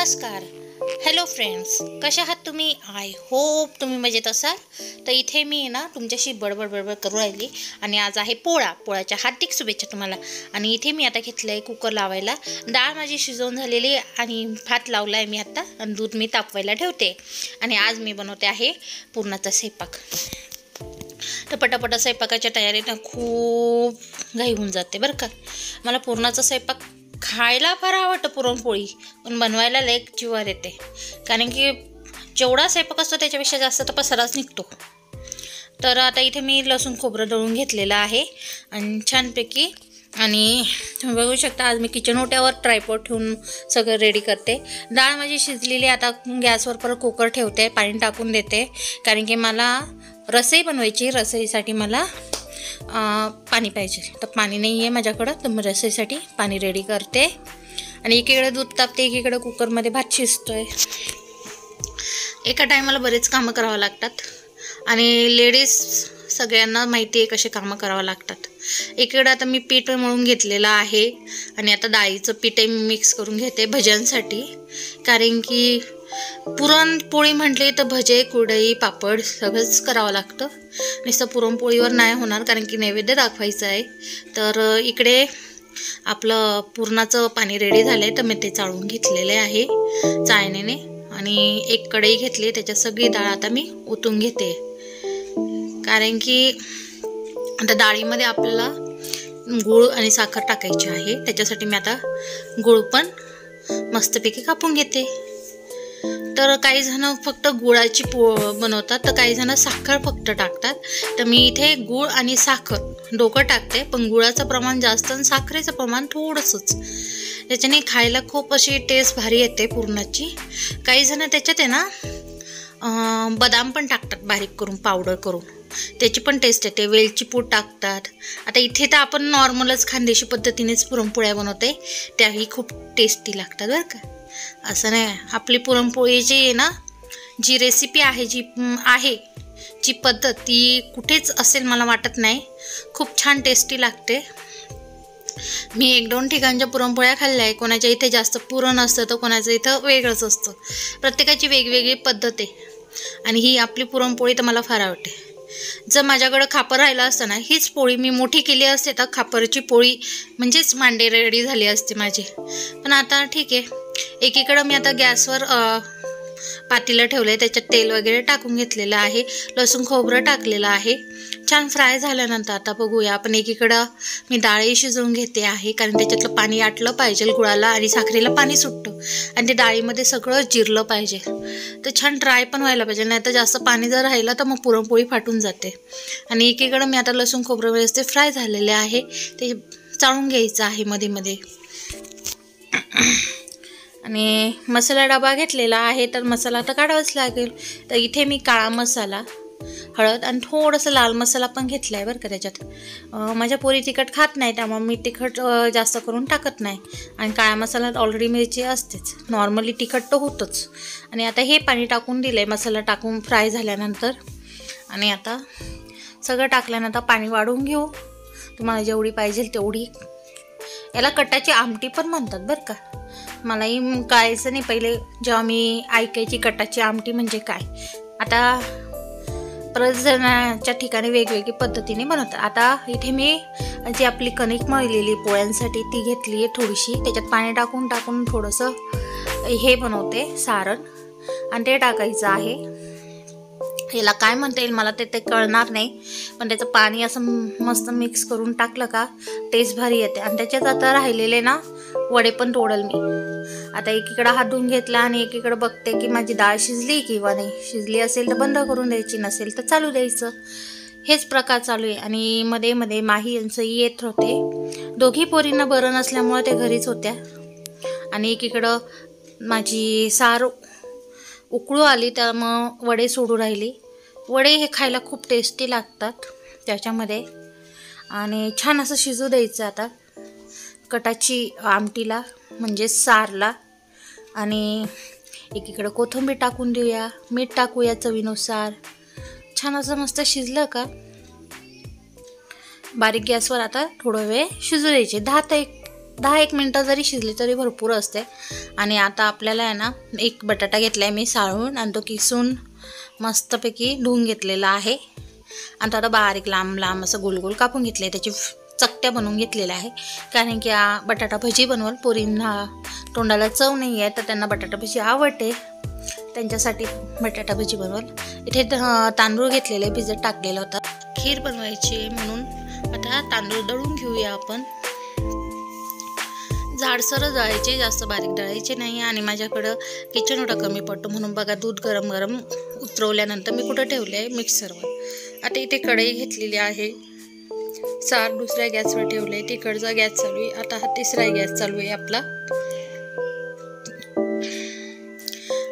नमस्कार. Hello friends, कशा आहात तुम्ही? आय होप तुम्ही मजेत असाल. तर इथे मी ना तुमच्याशी बडबड करू राहिली आणि आज आहे पोळ्याच्या हार्दिक शुभेच्छा तुम्हाला. आणि इथे मी आता घेतलं आहे कुकर लावायला. डाळ माझी शिजवून झालेली आणि भात लावला आहे मी आता आणि दूध मी तापवायला ठेवते. आणि आज मी बनवते आहे पुरणाचा स्वयंपाक. तर पटापटा स्वयंपाकाच्या तयारीनं खूप घाई होऊन जाते बरं का. मला पुरणाचा स्वयंपाक खायला फार आवडतं, पुरणपोळी, पण बनवायला लय जीवावर येते. कारण की जेवढा स्वयंपाक असतो त्याच्यापेक्षा जास्त तर पसाराच निघतो. तर आता इथे मी लसूण खोबरं दळून घेतलेलं आहे आणि छानपैकी. आणि तुम्ही बघू शकता आज मी किचन ओट्यावर ट्रायपॉड ठेवून सगळं रेडी करते. डाळ माझी शिजलेली. आता गॅसवर परत कुकर ठेवते, पाणी टाकून देते. कारण की मला रसई बनवायची. रसईसाठी मला पाणी पाहिजे. तर पाणी नाही आहे माझ्याकडं, तर मग रसईसाठी पाणी रेडी करते. आणि एकीकडे दूध तापते, एकीकडे कुकरमध्ये भात शिजतोय. एका टायमाला बरेच कामं करावं लागतात आणि लेडीज सगळ्यांना माहिती आहे कसे कामं करावं लागतात. एकीकडे आता मी पीठ मळून घेतलेलं आहे आणि आता डाळीचं पीठही मी मिक्स करून घेते भज्यांसाठी. कारण की पुरणपोळी म्हटली तर भजे, कुरडई, पापड सगळंच करावं लागतं. नुसतं पुरणपोळीवर नाही होणार, कारण की नैवेद्य दाखवायचं आहे. तर इकडे आपलं पुरणाचं पाणी रेडी झालं आहे, तर मी ते चाळून घेतलेले आहे चाळणीने. आणि एक कढई घेतली, त्याच्यात सगळी डाळ आता मी ओतून घेते. कारण की आता डाळीमध्ये आपल्याला गूळ आणि साखर टाकायची आहे. त्याच्यासाठी मी आता गूळ पण मस्तपैकी कापून घेते. तर काही जण फक्त गुळाची बनवतात, तर काही जण साखर फक्त टाकतात. तर मी इथे गूळ आणि साखर दोघं टाकते, पण गुळाचं प्रमाण जास्त आणि साखरेचं प्रमाण थोडंसंच. त्याच्याने खायला खूप अशी टेस्ट भारी येते पुरणाची. काही जण त्याच्यात आहे ना बदाम पण टाकतात बारीक करून, पावडर करून, त्याची पण टेस्ट येते. वेलची पूड टाकतात. आता इथे तर आपण नॉर्मलच खानदेशी पद्धतीनेच पुरणपोळ्या बनवते, त्याही खूप टेस्टी लागतात बरं का. असं नाही, आपली पुरणपोळीची आहे ना जी रेसिपी आहे, जी पद्धत, ती कुठेच असेल मला वाटत नाही. खूप छान टेस्टी लागते. मी 1-2 ठिकाणच्या पुरणपोळ्या खाल्ल्या आहे. कोणाच्या इथे जास्त पुरण असतं तर कोणाचं इथं वेगळंच असतं. प्रत्येकाची वेगवेगळी पद्धत आहे. आणि ही आपली पुरणपोळी तर मला फार आवडते. जर माझ्याकडं खापर राहिलं असतं ना, हीच पोळी मी मोठी केली असते तर खापरची पोळी म्हणजेच मांडे रेडी झाली असते माझी. पण आता ठीक आहे. एकीकडं मी आता गॅसवर पातेलं ठेवलं आहे, त्याच्यात तेल वगैरे टाकून घेतलेलं आहे. लसूण खोबरं टाकलेलं आहे. छान फ्राय झाल्यानंतर आता बघूया आपण. एकीकडं मी डाळी शिजवून घेते आहे, कारण त्याच्यातलं पाणी आटलं पाहिजे. गुळाला आणि साखरेला पाणी सुटतं आणि ते डाळीमध्ये सगळं जिरलं पाहिजे. तर छान ड्राय पण व्हायला पाहिजे, नाही तर जास्त पाणी जर राहिलं तर मग पुरणपोळी फाटून जाते. आणि एकीकडं मी आता लसूण खोबरं व्यवस्थित फ्राय झालेले आहे, ते चाळून घ्यायचं आहे मध्ये मध्ये. आणि मसाला डबा घेतलेला आहे, तर मसाला तर काढावाच लागेल. तर इथे मी काळा मसाला, हळद आणि थोडंसं लाल मसाला पण घेतला आहे बरं का त्याच्यात. माझ्या पोरी तिखट खात नाही, त्यामुळे मी तिखट जास्त करून टाकत नाही. आणि काळ्या मसाल्यात ऑलरेडी मिरची असतेच, नॉर्मली तिखट तर होतंच. आणि आता हे पाणी टाकून दिलं आहे मसाला टाकून फ्राय झाल्यानंतर. आणि आता सगळं टाकल्यानंतर पाणी वाढवून घेऊ, तुम्हाला जेवढी पाहिजे तेवढी. याला कटाची आमटी पण म्हणतात बरं का. मलाही कळायचं नाही पहिले जेव्हा मी ऐकायची कटाची आमटी म्हणजे काय. आता परत जणांच्या ठिकाणी वेगवेगळी पद्धतीने बनवतात. आता इथे मी जी आपली कणिक मळलेली पोळ्यांसाठी ती घेतली आहे थोडीशी, त्याच्यात पाणी टाकून थोडंसं हे बनवते सारण आणि ते टाकायचं आहे. याला काय म्हणता येईल मला ते कळणार नाही, पण त्याचं पाणी असं मस्त मिक्स करून टाकलं का टेस्ट भारी येते. आणि त्याच्यात आता राहिलेले ना वडे पण तोडल मी. आता एकीकडं हात धुवून घेतला आणि एकीकडं बघते की माझी डाळ शिजली किंवा नाही. शिजली असेल तर बंद करून द्यायची, नसेल तर चालू द्यायचं. हेच प्रकार चालू आहे. आणि मध्ये मध्ये माही यांचं येत होते. दोघी पोरींना बरं नसल्यामुळे ते घरीच होत्या. आणि एकीकडं माझी सार उकळू आली, तर मग वडे सोडू राहिली. वडे हे खायला खूप टेस्टी लागतात त्याच्यामध्ये. आणि छान असं शिजू द्यायचं आता कटाची आमटीला, म्हणजे सारला. आणि एकीकडं कोथिंबीर टाकून देऊया, मीठ टाकूया चवीनुसार. छान असं मस्त शिजलं का बारीक गॅसवर आता थोडं वेळ शिजू द्यायचे. 10 ते 10-1 मिनटं जरी शिजली तरी भरपूर असते. आणि आता आपल्याला आहे ना एक बटाटा घेतला आहे मी साळून आणि तो किसून मस्तपैकी धुवून घेतलेला आहे. आणि तो आता बारीक लांब लांब असं गोल गोल कापून घेतले. त्याची चकट्या बनवून घेतलेल्या आहे कारण की बटाटा भजी बनवल. पोरींना तोंडाला चव नाही आहे तर त्यांना बटाटा भजी आवडते, त्यांच्यासाठी बटाटा भजी बनवल. इथे तांदूळ घेतलेले भिजत टाकलेला होता. खीर बनवायची म्हणून आता तांदूळ दळून घेऊया आपण. जाडसर दळायचे, जास्त बारीक दळायचे नाही. आणि माझ्याकडं किचन ओटा कमी पडतो म्हणून बघा दूध गरम गरम उतरवल्यानंतर मी कुठं ठेवले आहे मिक्सरवर. आता इथे कढई घेतलेली आहे, सार दुसऱ्या गॅसवर ठेवले आहे, तिकडचा गॅस चालू आहे. आता हा तिसरा गॅस चालू आहे आपला.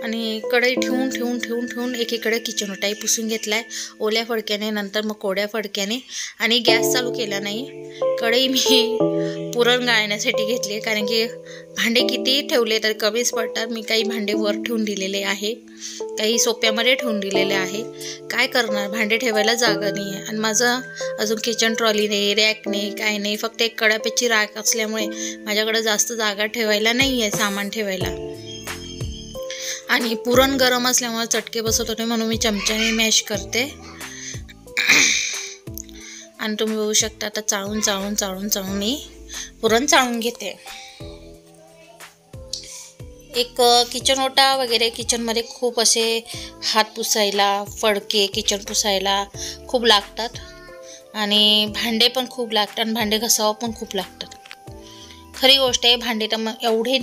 आणि कढई ठेवून एकीकडे किचन ओटाही पुसून घेतलाय ओल्या फडक्याने, नंतर मग कोड्या फडक्याने. आणि गॅस चालू केला नाही. कढई मी पुरण गाळण्यासाठी घेतली कारण की भांडे किती ठेवले तर कमीच पडतात. मी काही भांडे वर ठेवून दिलेले आहे, काही सोप्यामध्ये ठेवून दिलेले आहे. काय करणार, भांडे ठेवायला जागा नाही आहे. आणि माझं अजून किचन ट्रॉली नाही, रॅक नाही, काय नाही, फक्त एक कडाप्याची राख असल्यामुळे माझ्याकडे जास्त जागा ठेवायला नाही आहे सामान ठेवायला. आणि पुरण गरम असल्यामुळे चटके बसत होते म्हणून मी चमच्याने मॅश करते. आणि तुम्ही बघू शकता आता चाळून मी पुरण चाळून घेते. एक किचन ओटा वगैरे किचनमध्ये खूप असे हात पुसायला, फडके किचन पुसायला खूप लागतात. आणि भांडे पण खूप लागतात आणि भांडे घासावं पण खूप लागतात. खरी गोष्ट आहे, भांडे तर मग एवढे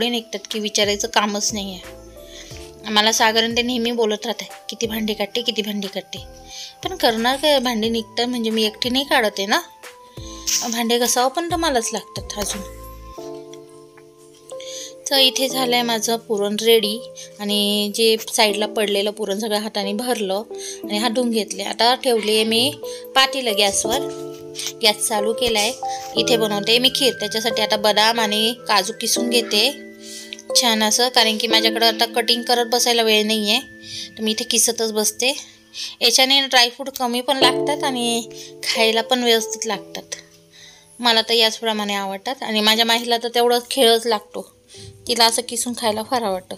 निघतात की विचारायचं कामच नाही आहे. मला सागरन ते नेहमी बोलत राहते किती भांडी काढते. पण करणार काय, भांडी निघतात म्हणजे मी एकटी नाही काढते ना, भांडे घासावं पण तर मलाच लागतात अजून. तर इथे झालं आहे माझं पुरण रेडी. आणि जे साईडला पडलेलं पुरण सगळं हाताने भरलं आणि हातून घेतले. आता ठेवले आहे मी पातेलं गॅसवर, गॅस चालू केला आहे. इथे बनवते मी खीर. त्याच्यासाठी आता बदाम आणि काजू किसून घेते छान असं, कारण की माझ्याकडं आता कटिंग करत बसायला वेळ नाही आहे तर मी इथे किसतच बसते. याच्याने ड्रायफ्रूट कमी पण लागतात आणि खायला पण व्यवस्थित लागतात. मला तर याचप्रमाणे आवडतात. आणि माझ्या माहीला तर तेवढंच खेळच लागतो, तिला असं किसून खायला फार आवडतं.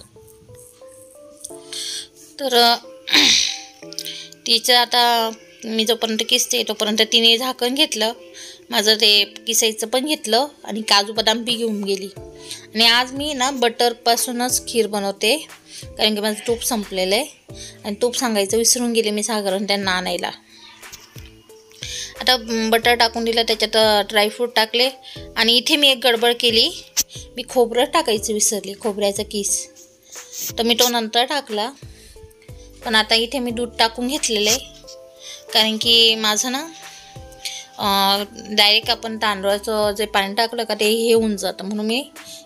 तर तिचं आता मी जोपर्यंत किसते तोपर्यंत तिने झाकण घेतलं, माझं ते किसायचं पण घेतलं आणि काजू बदाम बी घेऊन गेली. आणि आज मी ना बटरपासूनच खीर बनवते कारण की माझं तूप संपलेलं आहे. आणि तूप सांगायचं विसरून गेले मी सागरन त्यांना आणायला. आता बटर टाकून दिलं, त्याच्यात ड्रायफ्रूट टाकले. आणि इथे मी एक गडबड केली, मी खोबरं टाकायचं विसरली, खोबऱ्याचा किस, तर मी तो नंतर टाकला. पण आता इथे मी दूध टाकून घेतलेलं आहे कारण की माझं ना डायरेक्ट आपण तांदळाचं जे पाणी टाकलं का ते हे होऊन जातं, म्हणून मी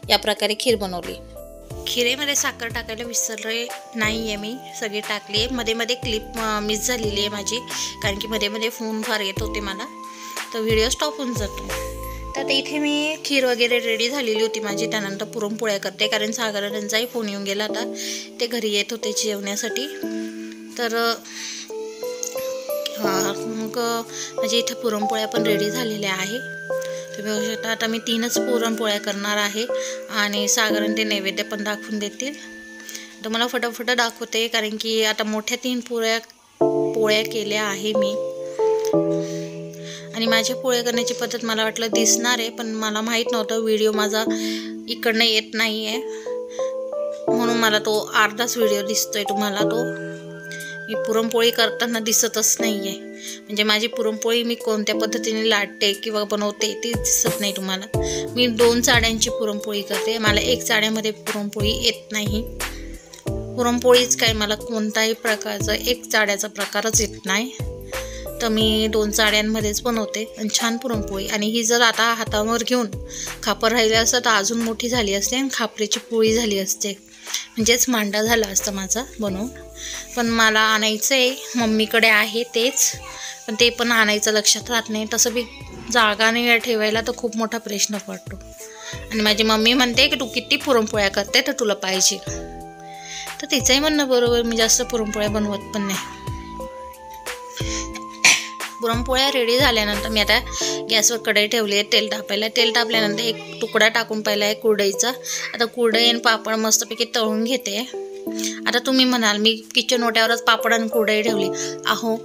या प्रकारे खीर बनवली. खिरेमध्ये साखर टाकायला विसरले नाही आहे मी, सगळी टाकली आहे. मध्ये क्लिप मिस झालेली आहे माझी कारण की मध्ये फोन फार येत होते मला, तर व्हिडिओ स्टॉप होऊन जातो. तर इथे मी खीर वगैरे रेडी झालेली होती माझी. त्यानंतर पुरणपोळ्या करते कारण सागरांचाही फोन येऊन गेला होता, ते घरी येत होते जेवण्यासाठी. तर मग माझ्या इथे पुरणपोळ्या पण रेडी झालेल्या आहे. तुम्ही बघू शकता. आता मी 3च पुरणपोळ्या करणार आहे आणि सागरन ते नैवेद्य पण दाखवून देतील. तर मला फटाफट दाखवते कारण की आता मोठ्या 3 पोळ्या केल्या आहे मी. आणि माझ्या पोळ्या करण्याची पद्धत मला वाटलं दिसणार आहे, पण मला माहीत नव्हतं व्हिडिओ माझा इकडनं येत नाही आहे म्हणून मला तो अर्धाच व्हिडिओ दिसतोय तुम्हाला. तो मी पुरणपोळी करताना दिसतच नाही आहे, म्हणजे माझी पुरणपोळी मी कोणत्या पद्धतीने लाटते किंवा बनवते ती दिसत नाही तुम्हाला. मी 2 चाड्यांची पुरणपोळी करते, मला 1 चाड्यामध्ये पुरणपोळी येत नाही. पुरणपोळीच काय मला कोणताही प्रकारचा 1 चाड्याचा प्रकारच येत नाही, तर मी 2 चाड्यांमध्येच बनवते आणि छान पुरणपोळी. आणि ही जर आता हातावर घेऊन खापर राहिलं असतं तर अजून मोठी झाली असते आणि खापरेची पोळी झाली असते, म्हणजेच मांडा झाला असता माझा बनवून. पण मला आणायचं आहे, मम्मीकडे आहे तेच, पण ते पण आणायचं लक्षात राहत नाही. तसं बी जागा नाही ठेवायला तर खूप मोठा प्रश्न पडतो. आणि माझी मम्मी म्हणते की तू किती पुरणपोळ्या करते तर तुला पाहिजे, तर तिचंही म्हणणं बरोबर, मी जास्त पुरणपोळ्या बनवत पण नाही. पुरणपोळ्या रेडी झाल्यानंतर मी आता गॅसवर कढई ठेवली आहे तेल तापायला. तेल तापल्यानंतर एक तुकडा टाकून पाहिला आहे कुरडईचा. आता कुरडई आणि पापड मस्तपैकी तळून घेते. आता तुम्ही म्हणाल मी किचन ओट्यावरच पापड आणि कुरडई ठेवली. अहो,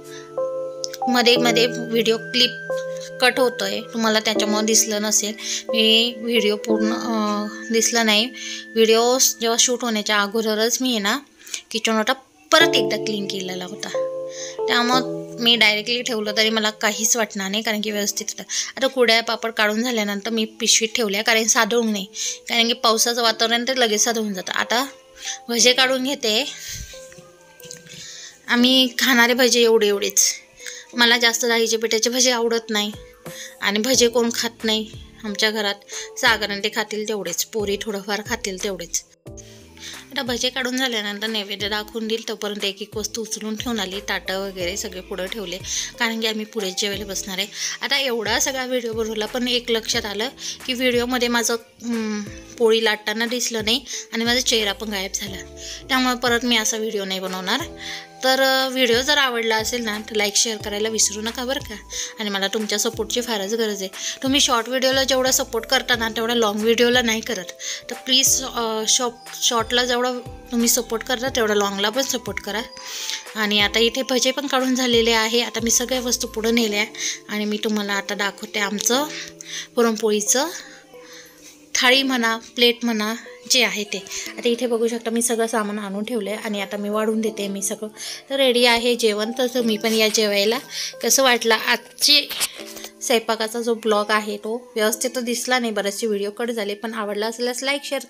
मध्ये मध्ये व्हिडिओ क्लिप कट होतोय, तुम्हाला त्याच्यामुळे दिसलं नसेल. मी व्हिडिओ पूर्ण दिसला नाही. व्हिडिओ जेव्हा शूट होण्याच्या अगोदरच मी आहे ना किचन ओटा परत एकदा क्लीन केलेला होता. त्यामुळं मी डायरेक्टली ठेवलं तरी मला काहीच वाटणार नाही, कारण की व्यवस्थित होतं. आता कुरड्या पापड काढून झाल्यानंतर मी पिशवीत ठेवल्या, कारण साधवू नाही, कारण की पावसाचं वातावरण तर लगेच साधवून जातं. आता भजे काढून घेते. आम्ही खाणारे भजे एवढेच. मला जास्त डाळीचे पिठाचे भजे आवडत नाही आणि भजे कोण खात नाही आमच्या घरात. साधारण ते खातील तेवढेच, पोरी थोडंफार खातील तेवढेच. आता भजे काढून झाल्यानंतर नैवेद्य दाखवून देईल तोपर्यंत एक एक वस्तू उचलून ठेवून आली. ताटं वगैरे सगळे पुढं ठेवले, कारण की आम्ही पुढे जेवायला बसणार आहे. आता एवढा सगळा व्हिडिओ बनवला, पण एक लक्षात आलं की व्हिडिओमध्ये माझं पोळी लाटताना दिसलं नाही आणि माझा चेहरा पण गायब झाला. त्यामुळे परत मी असा व्हिडिओ नाही बनवणार. तर व्हिडिओ जर आवडला असेल ना तर लाईक शेअर करायला विसरू नका बरं का. आणि मला तुमच्या सपोर्टची फारच गरज आहे. तुम्ही शॉर्ट व्हिडिओला जेवढा सपोर्ट करता ना तेवढा लाँग व्हिडिओला नाही करत. तर प्लीज शॉर्टला जेवढा तुम्ही सपोर्ट करता तेवढा लाँगला पण सपोर्ट करा. आणि आता इथे भजे पण काढून झालेले आहे. आता मी सगळ्या वस्तू पुढं नेल्या आणि मी तुम्हाला आता दाखवते आमचं पुरणपोळीचं थाळी म्हणा, प्लेट म्हणा, जे आहे ते. आता इथे बघू शकता मी सगळं सामान आणून ठेवलं आहे आणि आता मी वाढून देते मी सगळं. तर रेडी आहे जेवण. तर मी पण या जेवायला. कसं वाटलं आजची स्वयंपाकाचा जो ब्लॉग आहे तो व्यवस्थित दिसला नाही, बरेचसे व्हिडिओ कट झाले, पण आवडला असल्यास लाईक शेअर